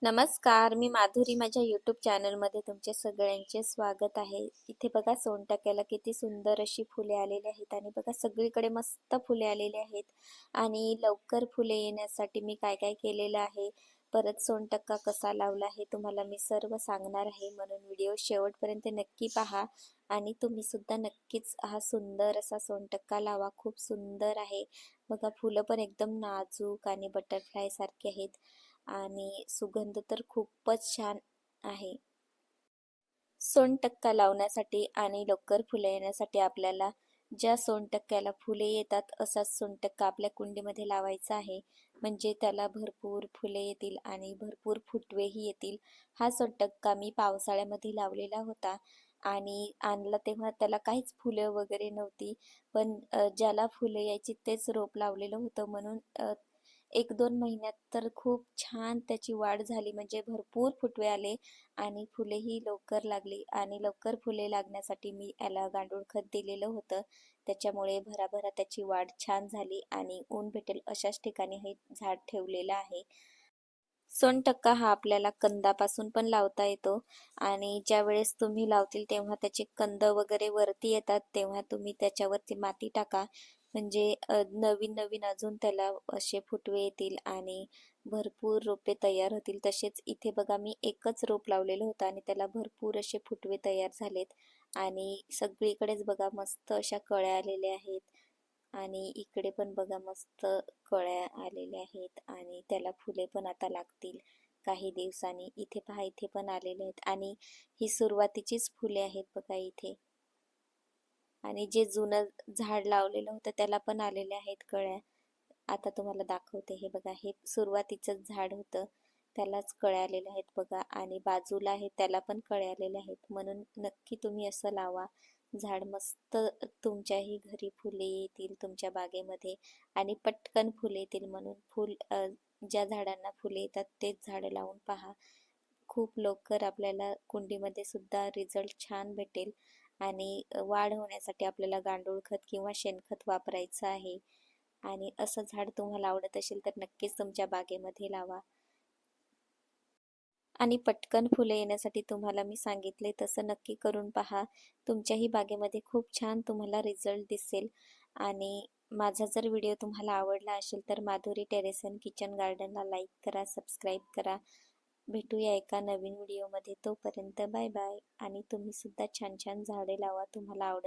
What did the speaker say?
नमस्कार, मी माधुरी. माझ्या यूट्यूब चॅनलमध्ये तुमचे सगळ्यांचे स्वागत आहे. इथे बघा सोनटक्याला किती सुंदर अशी फुले आलेली आहेत आणि बघा सगळीकडे मस्त फुले आलेली आहेत. आणि लवकर फुले येण्यासाठी मी काय काय केलेलं आहे, परत सोनटक्का कसा लावला आहे तुम्हाला मी सर्व सांगणार आहे. म्हणून व्हिडिओ शेवटपर्यंत नक्की पहा आणि तुम्ही सुद्धा नक्कीच हा सुंदर असा सोनटक्का लावा. खूप सुंदर आहे. बघा फुलं पण एकदम नाजूक आणि बटरफ्लाय सारखे आहेत आणि सुगंध तर खूपच छान आहे. सोनटक्का लावण्यासाठी आणि लवकर फुले येण्यासाठी आपल्याला ज्या सोनटक्क्याला फुले येतात असाच सोनटक्का आपल्या कुंडीमध्ये लावायचा आहे. म्हणजे त्याला भरपूर फुले येतील आणि भरपूर फुटवेही येतील. हा सोनटक्का मी पावसाळ्यामध्ये लावलेला होता आणि आणला तेव्हा त्याला काहीच फुलं वगैरे नव्हती. पण ज्याला फुले यायची तेच रोप लावलेलं होतं म्हणून 1-2 महिन्यात तर खूप छान त्याची वाढ झाली. म्हणजे भरपूर फुटवे आले आणि फुलेही लवकर लागली आणि लवकर फुले लागण्यासाठी मी याला गांडूळ खत दिलेलं होतं. त्याच्यामुळे भराभरा त्याची वाढ छान झाली आणि ऊन भेटेल अशाच ठिकाणी हे झाड ठेवलेलं आहे. सोनटक्का हा आपल्याला कंदापासून पण लावता येतो आणि ज्यावेळेस तुम्ही लावतील तेव्हा त्याचे कंद वगैरे वरती येतात तेव्हा तुम्ही त्याच्यावरती माती टाका. म्हणजे नवीन नवीन अजून त्याला असे फुटवे येतील आणि भरपूर रोपे तयार होतील. तसेच इथे बघा मी एकच रोप लावलेलं होतं आणि त्याला भरपूर असे फुटवे तयार झालेत आणि सगळीकडेच बघा मस्त अशा कळ्या आलेल्या आहेत. आणि इकडे पण बघा मस्त कळ्या आलेल्या आहेत आणि त्याला फुले पण आता लागतील काही दिवसांनी. इथे पहा इथे पण आलेले आहेत आणि ही सुरुवातीचीच फुले आहेत बघा इथे. आणि जे जुनं झाड लावलेलं होतं त्याला पण आलेले आहेत कळ्या. आता तुम्हाला दाखवते. हे बघा हे सुरुवातीचंच झाड होतं त्यालाच कळ्या आलेल्या आहेत बघा आणि बाजूला आहे त्याला पण कळ्या आलेल्या आहेत. म्हणून नक्की तुम्ही असं लावा झाड. मस्त तुमच्याही घरी फुले येतील तुमच्या बागेमध्ये आणि पटकन फुले येतील. म्हणून ज्या झाडांना फुले येतात तेच झाडं लावून पहा. खूप लवकर आपल्याला कुंडीमध्ये सुद्धा रिझल्ट छान भेटेल आणि वाढ होण्यासाठी आपल्याला गांडूळ खत किंवा शेणखत वापरायचं आहे. आणि असं झाड तुम्हाला आवडत असेल तर नक्कीच तुमच्या बागेमध्ये लावा. आणि पटकन फुले येण्यासाठी तुम्हाला मी सांगितले तसं नक्की करून पहा. तुमच्याही बागेमध्ये खूप छान तुम्हाला रिझल्ट दिसेल. आणि माझा जर व्हिडिओ तुम्हाला आवडला असेल तर माधुरी टेरेस अँड किचन गार्डनला लाईक करा, सबस्क्राईब करा. भेटूया एका नवीन व्हिडिओमध्ये. तोपर्यंत बाय बाय. आणि तुम्ही सुद्धा छान छान झाडे लावा तुम्हाला आवडत